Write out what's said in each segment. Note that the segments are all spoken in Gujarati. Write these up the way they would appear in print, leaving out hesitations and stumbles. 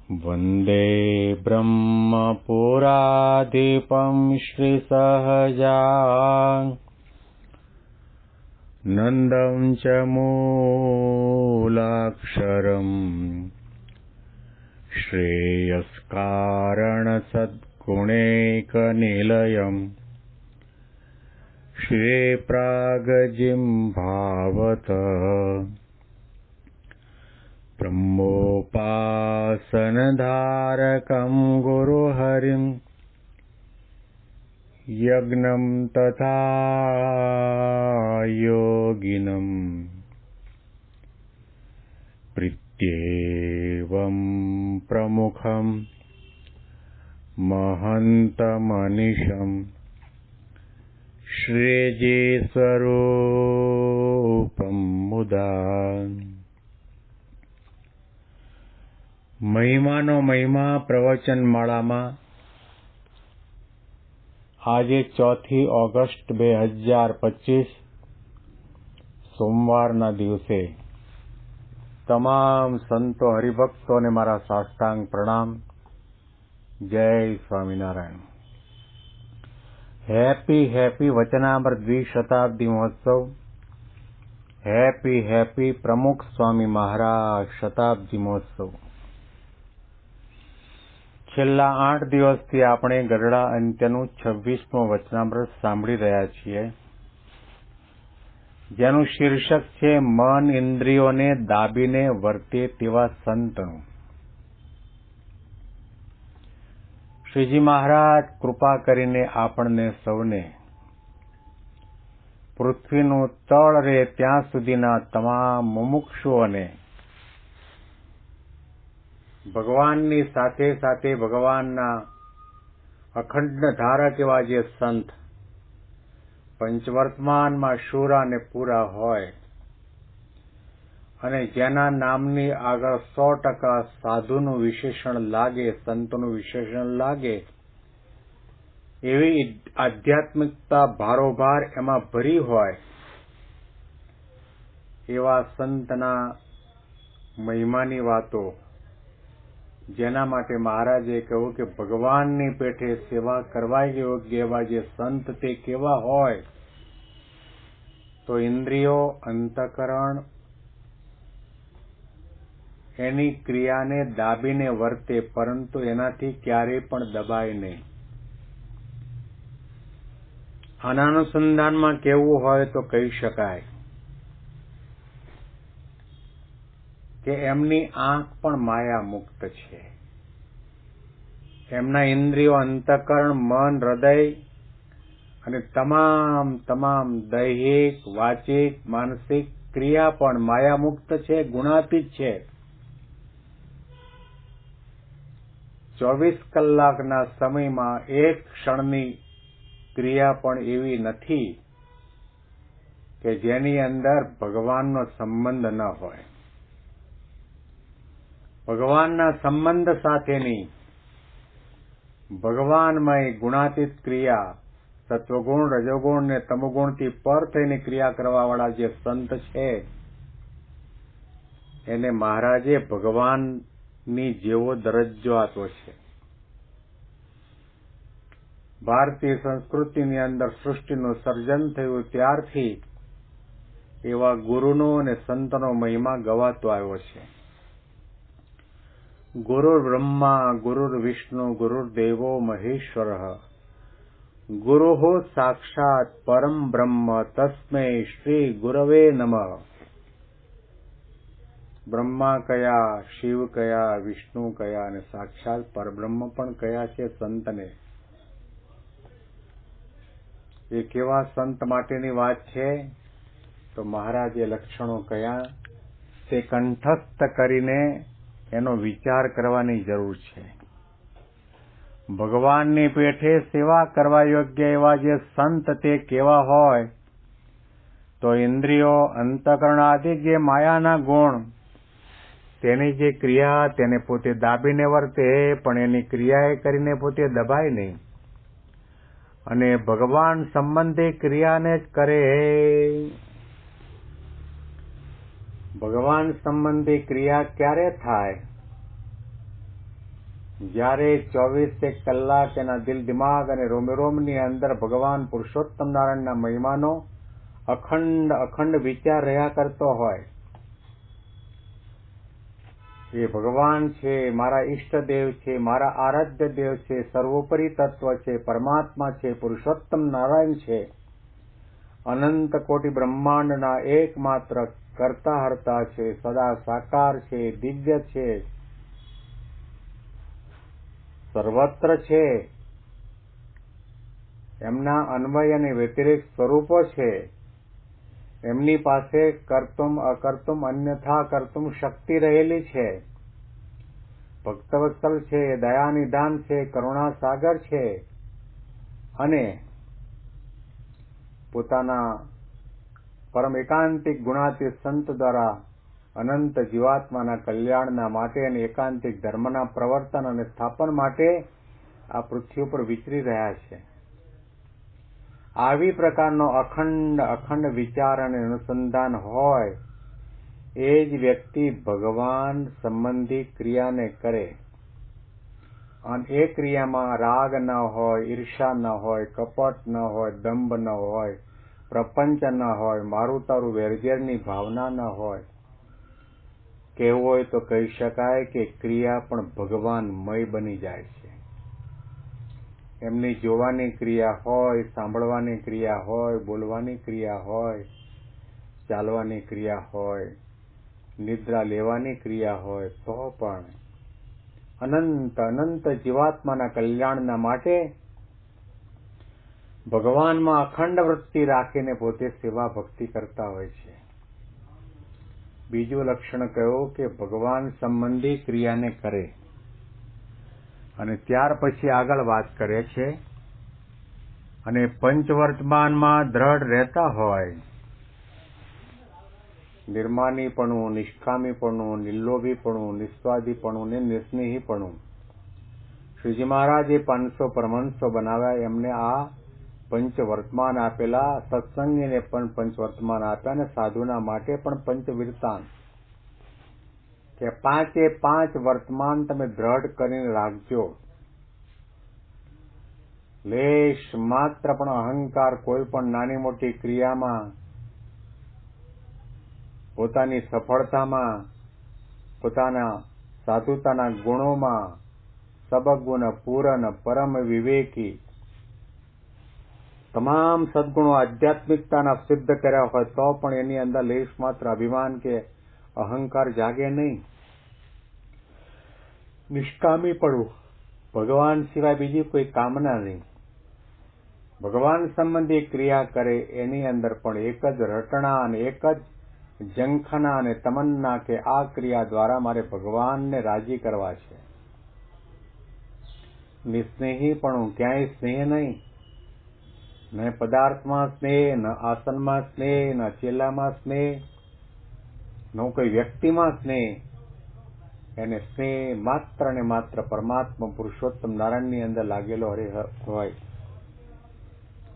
वन्दे ब्रह्मपुराधिपं श्रीसहजानन्दं च मूलाक्षरम् श्रेयस्कारणसद्गुणैकनिलयम् श्रीप्रागजिह्वावत ब्रह्मोपासनधारकं गुरुहरिं यज्ञं तथा योगिनं प्रीत्येवं प्रमुखं महन्तमनिशम् श्रेयस्वरूपं मुदा। મહિમાનો મહિમા પ્રવચન માળામાં આજે 4 ઓગસ્ટ 2025 સોમવારના દિવસે તમામ સંતો હરિભક્તોને મારા સાષ્ટાંગ પ્રણામ. જય સ્વામિનારાયણ. હેપી વચનામૃત દ્વિશતાબ્દી મહોત્સવ. હેપી પ્રમુખ સ્વામી મહારાજ શતાબ્દી મહોત્સવ. છેલ્લા 8 દિવસથી આપણે ગરડા અંત્યનું 26મું વચનામૃત સાંભળી રહ્યા છીએ, જેનું શીર્ષક છે મન ઇન્દ્રિયોને દાબીને વર્તે તેવા સંતનું. શ્રીજી મહારાજ કૃપા કરીને આપણને સૌને પૃથ્વીનું તળ રહે ત્યાં સુધીના તમામ મુમુક્ષુઓને ભગવાનની સાથે સાથે ભગવાનના અખંડ ધારક એવા જે સંત પંચવર્તમાનમાં શુરા અને પૂરા હોય અને જેના નામની આગળ 100% સાધુનું વિશેષણ લાગે, સંતનું વિશેષણ લાગે, એવી આધ્યાત્મિકતા ભારોભાર એમાં ભરી હોય એવા સંતના મહિમાની વાતો, જેના માટે મહારાજે કહ્યું કે ભગવાનની પેઠે સેવા કરવા યોગ્ય એવા જે સંત તે કેવા હોય, તો ઇન્દ્રિયો, અંતઃકરણ એની ક્રિયાને દાબીને વર્તે, પરંતુ એનાથી ક્યારેય પણ દબાય નહીં. આના અનુસંધાનમાં કહેવું હોય તો કહી શકાય કે એમની આંખ પણ માયા મુક્ત છે. એમના ઇન્દ્રિયો, અંતઃકરણ, મન, હૃદય અને તમામ દૈહિક, વાચિક, માનસિક ક્રિયા પણ માયા મુક્ત છે, ગુણાતીત છે. 24 કલાકના સમયમાં એક ક્ષણની ક્રિયા પણ એવી નથી કે જેની અંદર ભગવાનનો સંબંધ ન હોય. ભગવાનના સંબંધ સાથેની ભગવાનમય ગુણાતીત ક્રિયા, સત્વગુણ, રજોગુણ ને તમોગુણથી પર થઈને ક્રિયા કરવાવાળા જે સંત છે એને મહારાજે ભગવાનની જેવો દરજ્જો આપ્યો છે. ભારતીય સંસ્કૃતિની અંદર સૃષ્ટિનું સર્જન થયું ત્યારથી એવા ગુરુનો અને સંતનો મહિમા ગવાતો આવ્યો છે. ગુરુર બ્રહ્મા ગુરુર વિષ્ણુ ગુરુર્દેવો મહેશ્વરઃ ગુરુઃ સાક્ષાત પરમ બ્રહ્મ તસ્મૈ શ્રી ગુરવે નમઃ. બ્રહ્મા કયા, શિવ કયા, વિષ્ણુ કયા અને સાક્ષાત પરબ્રહ્મ પણ કયા છે સંતને. એ કેવા સંત માટેની વાત છે તો મહારાજે લક્ષણો કયા તે કંઠસ્થ કરીને એનો વિચાર કરવાની જરૂર છે. ભગવાનની પેઠે સેવા કરવા યોગ્ય એવા જે સંત તે કેવા હોય તો ઇન્દ્રિયો, અંતઃકરણ આદિ જે માયાના ગુણ, તેની જે ક્રિયા તેને પોતે દાબીને વર્તે, પણ એની ક્રિયાએ કરીને પોતે દબાય નહીં અને ભગવાન સંબંધી ક્રિયાને જ કરે. ભગવાન સંબંધી ક્રિયા ક્યારે થાય જ્યારે 24 કલાક એના દિલ દિમાગ અને રોમની અંદર ભગવાન પુરુષોત્તમ નારાયણના મહિમાનો અખંડ વિચાર રહ્યા કરતો હોય, એ ભગવાન છે, મારા ઈષ્ટદેવ છે, મારા આરાધ્ય દેવ છે, સર્વોપરી તત્વ છે, પરમાત્મા છે, પુરુષોત્તમ નારાયણ છે, અનંત કોટી બ્રહ્માંડના એકમાત્ર કરતા હર્તા છે, સદા સાકાર છે, દિવ્ય છે, સર્વત્ર છે, એમના અન્વય અને વ્યતિરેક સ્વરૂપો છે, એમની પાસે કર્તુમ અકર્તુમ અન્યથા કર્તુમ શક્તિ રહેલી છે, ભક્તવત્સલ છે, દયાનિધાન છે, કરુણા સાગર છે, અને પોતાના પરમ એકાંતિક ગુણાતીત સંત દ્વારા અનંત જીવાત્માના કલ્યાણના માટે અને એકાંતિક ધર્મના પ્રવર્તન અને સ્થાપન માટે આ પૃથ્વી ઉપર વિચરી રહ્યા છે. આવી પ્રકારનો અખંડ વિચાર અને અનુસંધાન હોય એ જ વ્યક્તિ ભગવાન સંબંધી ક્રિયાને કરે, અને એ ક્રિયામાં રાગ ન હોય, ઈર્ષા ન હોય, કપટ ન હોય, દંભ ન હોય, પ્રપંચ ન હોય, મારું તારું વેરઝેરની ભાવના ન હોય. કહેવું હોય તો કહી શકાય કે ક્રિયા પણ ભગવાનમય બની જાય છે. એમની જોવાની ક્રિયા હોય, સાંભળવાની ક્રિયા હોય, બોલવાની ક્રિયા હોય, ચાલવાની ક્રિયા હોય, નિદ્રા લેવાની ક્રિયા હોય, તો પણ અનંત જીવાત્માના કલ્યાણના માટે ભગવાનમાં અખંડ વૃત્તિ રાખીને પોતે સેવા ભક્તિ કરતા હોય છે. બીજું લક્ષણ કહ્યું કે ભગવાન સંબંધી ક્રિયાને કરે, અને ત્યાર પછી આગળ વાત કરે છે, અને પંચવર્તમાનમાં દ્રઢ રહેતા હોય, નિર્માનીપણું, નિષ્કામીપણું, નિર્લોભીપણું, નિસ્વાદીપણું ને નિસ્નેહીપણું. શ્રીજી મહારાજે 500 પરમહંસો બનાવ્યા, એમને આ પંચવર્તમાન આપેલા, સત્સંગીને પણ પંચવર્તમાન આપ્યા, અને સાધુના માટે પણ પંચવિરતાન, કે 5 વર્તમાન તમે દ્રઢ કરીને રાખજો. લેશ માત્ર પણ અહંકાર કોઈ પણ નાની મોટી ક્રિયામાં, પોતાની સફળતામાં, પોતાના સાધુતાના ગુણોમાં, સબગુણ પૂરન, પરમ વિવેકી, તમામ સદગુણો આધ્યાત્મિકતાના સિદ્ધ કર્યા હોય તો પણ એની અંદર લેશ માત્ર અભિમાન કે અહંકાર જાગે નહીં. નિષ્કામી પડવું, ભગવાન સિવાય બીજી કોઈ કામના નહીં, ભગવાન સંબંધી ક્રિયા કરે એની અંદર પણ એક જ રટણા અને એક જ ઝંખના અને તમન્ના કે આ ક્રિયા દ્વારા મારે ભગવાનને રાજી કરવા છે. નિસ્નેહી પણ ક્યાંય સ્નેહ નહીં, ન પદાર્થમાં સ્નેહ, ન આસનમાં સ્નેહ, ન ચેલામાં સ્નેહ, ન કોઈ વ્યક્તિમાં સ્નેહ. એને સ્નેહ માત્ર ને માત્ર પરમાત્મા પુરુષોત્તમ નારાયણની અંદર લાગેલો હોય.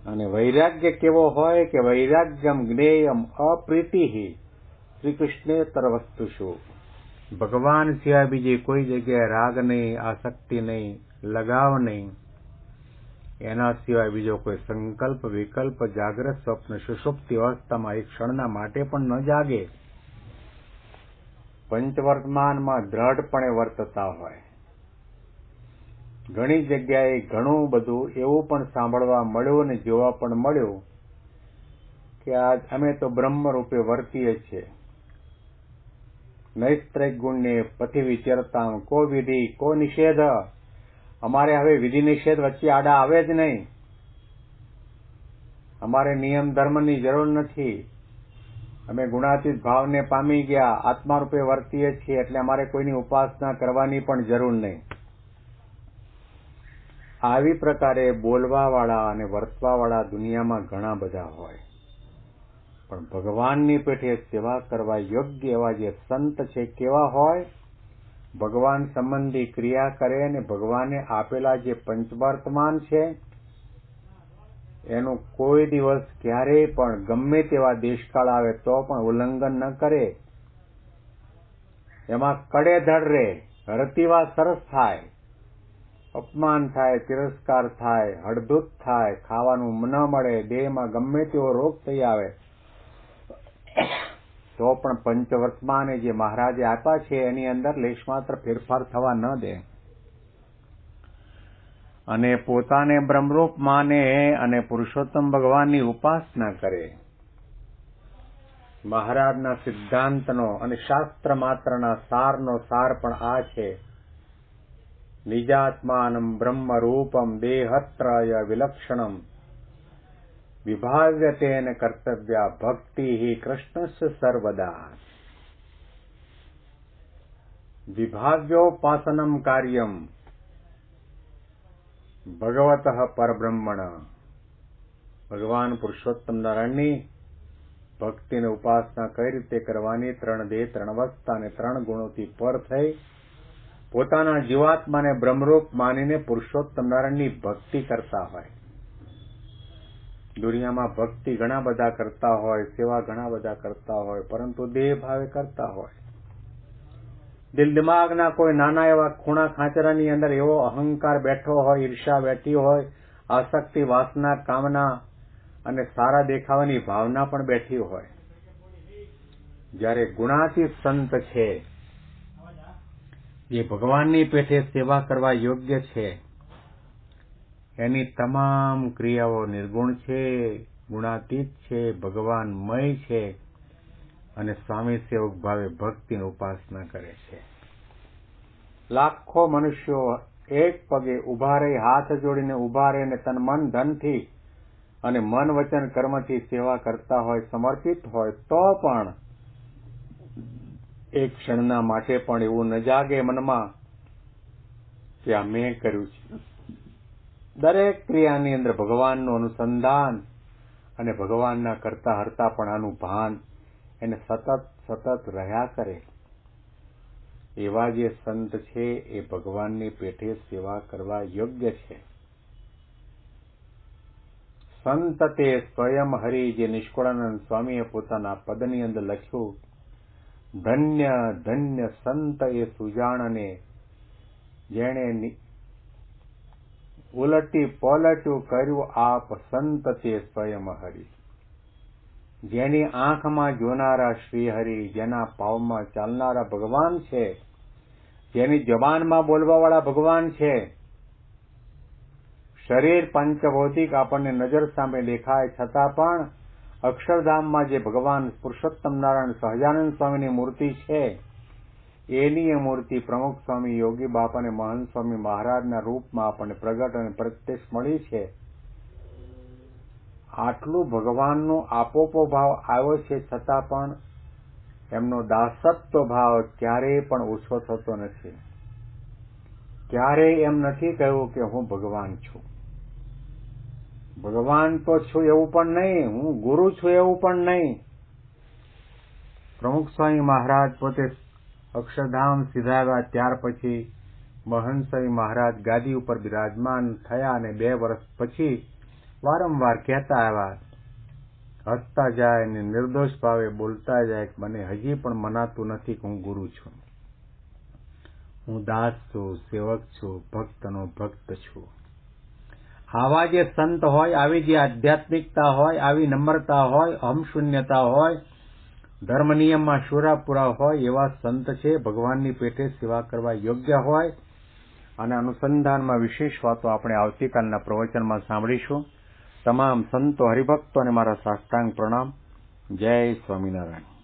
અને વૈરાગ્ય કેવો હોય કે વૈરાગ્યમ જ્ઞેયમ અપ્રીતિ શ્રી કૃષ્ણેતર વસ્તુષુ. ભગવાન સિવાય બીજી કોઈ જગ્યાએ રાગ નહીં, આસક્તિ નહીં, લગાવ નહીં. એના સિવાય બીજો કોઈ સંકલ્પ, વિકલ્પ, જાગ્રત, સ્વપ્ન, સુષુપ્તિ અવસ્થામાં એક ક્ષણના માટે પણ ન જાગે. પંચવર્તમાનમાં દ્રઢપણે વર્તતા હોય. ઘણી જગ્યાએ ઘણું બધું એવું પણ સાંભળવા મળ્યું અને જોવા પણ મળ્યું કે અમે તો બ્રહ્મ રૂપે વર્તીએ છીએ. નૈસ્ત્રિક ગુણને પથી વિચરતા કો વિધિ કો નિષેધ. અમારે હવે વિધિ નિષેધ વચ્ચે આડા આવે જ નહીં. અમારે નિયમ ધર્મની જરૂર નથી. અમે ગુણાતીત ભાવને પામી ગયા, આત્મા રૂપે વર્તીએ છીએ, એટલે અમારે કોઈની ઉપાસના કરવાની પણ જરૂર નહીં. આવી પ્રકારે બોલવાવાળા અને વર્તવાવાળા દુનિયામાં ઘણા બધા હોય, પણ ભગવાનની પેઠે સેવા કરવા યોગ્ય એવા જે સંત છે કેવા હોય? ભગવાન સંબંધી ક્રિયા કરે અને ભગવાને આપેલા જે પંચવર્તમાન છે એનું કોઈ દિવસ ક્યારેય પણ ગમે તેવા દેશકાળ આવે તો પણ ઉલ્લંઘન ન કરે. એમાં કડેધડ રહે, રતિવા સરસ થાય, અપમાન થાય, તિરસ્કાર થાય, હળધૂત થાય, ખાવાનું ન મળે, દેહમાં ગમે તેવો રોગ થઈ આવે, તો પણ પંચવર્તમાને જે મહારાજે આપ્યા છે એની અંદર લેશમાત્ર ફેરફાર થવા ન દે અને પોતાને બ્રહ્મરૂપ માને અને પુરુષોત્તમ ભગવાનની ઉપાસના કરે. મહારાજના સિદ્ધાંતનો અને શાસ્ત્ર માત્રના સારનો સાર પણ આ છે. નિજાત્માનમ બ્રહ્મરૂપમ દેહત્રય વિલક્ષણમ વિભાવ્યતેન કર્તવ્યા ભક્તિ કૃષ્ણસ્ય સર્વદા. વિભાવ્યોપાસનમ કાર્યમ ભગવતઃ પરબ્રહ્મણ. ભગવાન પુરુષોત્તમ નારાયણની ભક્તિની ઉપાસના કઈ રીતે કરવાની? 3 દેહ 3 અવસ્થા અને 3 ગુણોથી પર થઈ પોતાના જીવાત્માને બ્રહ્મરૂપ માનીને પુરુષોત્તમ નારાયણની ભક્તિ કરતા હોય. દુનિયામાં ભક્તિ ઘણા બધા કરતા હોય, સેવા ઘણા બધા કરતા હોય, પરંતુ દેહ ભાવે કરતા હોય. દિલ દિમાગના કોઈ નાના એવા ખૂણા ખાંચરાની અંદર એવો અહંકાર બેઠો હોય, ઈર્ષા બેઠી હોય, આસક્તિ, વાસના, કામના અને સારા દેખાવાની ભાવના પણ બેઠી હોય. જ્યારે ગુણાતીત સંત છે, જે ભગવાનની પેઠે સેવા કરવા યોગ્ય છે, એની તમામ ક્રિયાઓ નિર્ગુણ છે, ગુણાતીત છે, ભગવાનમય છે અને સ્વામી સેવક ભાવે ભક્તિની ઉપાસના કરે છે. લાખો મનુષ્યો એક પગે ઉભા રહી, હાથ જોડીને ઉભા રહીને તન મન ધનથી અને મન વચન કર્મથી સેવા કરતા હોય, સમર્પિત હોય, તો પણ એક ક્ષણના માટે પણ એવું ન જાગે મનમાં કે આ મેં કર્યું છે. દરેક ક્રિયાની અંદર ભગવાનનું અનુસંધાન અને ભગવાનના કરતા હરતા પણ આનું ભાન એને સતત રહ્યા કરે. એવા જે સંત છે એ ભગવાનની પેઠે સેવા કરવા યોગ્ય છે. સંત તે સ્વયં હરિ, જે નિષ્કુળાનંદ સ્વામીએ પોતાના પદની અંદર લખ્યું, ધન્ય ધન્ય સંત એ સુજાણને, જેણે ઉલટી પલટું કર્યું આપ સંત તે સ્વયં હરિ. જેની આંખમાં જોનારા શ્રીહરિ, જેના પાવમાં ચાલનારા ભગવાન છે, જેની જબાનમાં બોલવાવાળા ભગવાન છે. શરીર પંચભૌતિક આપણને નજર સામે દેખાય, છતાં પણ અક્ષરધામમાં જે ભગવાન પુરુષોત્તમ નારાયણ સહજાનંદ સ્વામીની મૂર્તિ છે, એની એ મૂર્તિ પ્રમુખ સ્વામી યોગી બાપા અને મહંત સ્વામી મહારાજના રૂપમાં આપણને પ્રગટ અને પ્રત્યક્ષ મળી છે. આટલું ભગવાનનો આપોપો ભાવ આવ્યો છે, છતાં પણ એમનો દાસત્વ ભાવ ક્યારેય પણ ઓછો થતો નથી. ક્યારેય એમ નથી કહ્યું કે હું ભગવાન છું. ભગવાન તો છું એવું પણ નહીં, હું ગુરુ છું એવું પણ નહીં. પ્રમુખ સ્વામી મહારાજ પોતે અક્ષરધામ સિધાવ્યા ત્યાર પછી મહંત સ્વામી મહારાજ ગાદી ઉપર બિરાજમાન થયા અને 2 વર્ષ પછી વારંવાર કહેતા આવ્યા, હસતા જાય અને નિર્દોષ ભાવે બોલતા જાય કે મને હજી પણ મનાતું નથી કે હું ગુરુ છું. હું દાસ છું, સેવક છું, ભક્તનો ભક્ત છું. આવા જે સંત હોય, આવી જે આધ્યાત્મિકતા હોય, આવી નમ્રતા હોય, અહમશૂન્યતા હોય, ધર્મ નિયમમાં શુરાપુરા હોય, એવા સંત છે. ભગવાનની પેઠે સેવા કરવા યોગ્ય હોય. અને અનુસંધાનમાં વિશેષ વાતો આપણે આવતીકાલના પ્રવચનમાં સાંભળીશું. તમામ સંતો હરિભક્તોને મારા સાષ્ટાંગ પ્રણામ. જય સ્વામિનારાયણ.